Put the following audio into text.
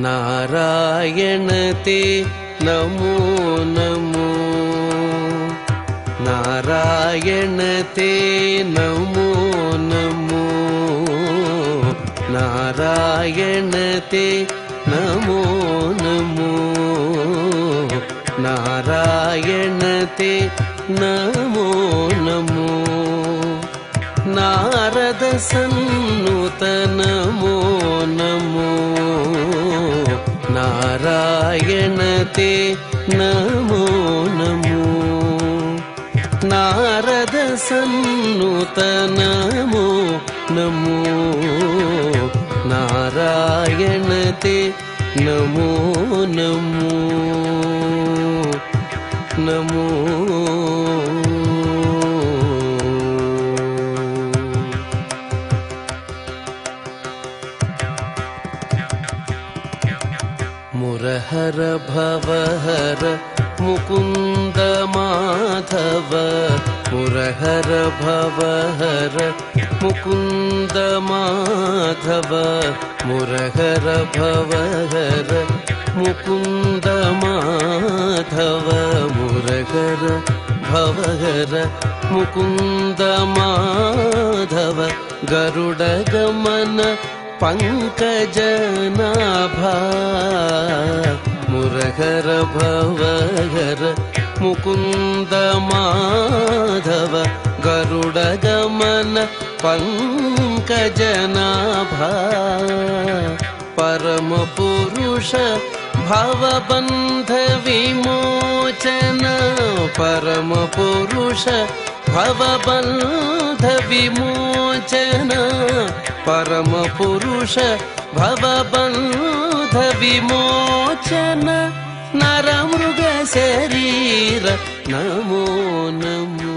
नारायण ते नमो नमो नारायण ते नमो नमो नारायण ते नमो नमो नारायण ते नमो नमो नारद सन्नुत नमो नमो नारायण ते नमो नमो नारद सन्नुत नमो नमो नारायण ते नमो नमो नमो मुरहर भवहर मुकुंद माधव मुरहर भवहर मुकुंद माधव मुरहर भवहर मुकुंद माधव मुरहर भवहर मुकुंद माधव गरुड़ गमन पंकजनाभा मुरहर भवहर मुकुंद माधव गरुड़ गमन पंकजनाभा परम पुरुष भवबंध विमोचन परम पुरुष भवबंध विमोचन परम पुरुष भवबंध विमोचन नरमृग शरीर नमो नमो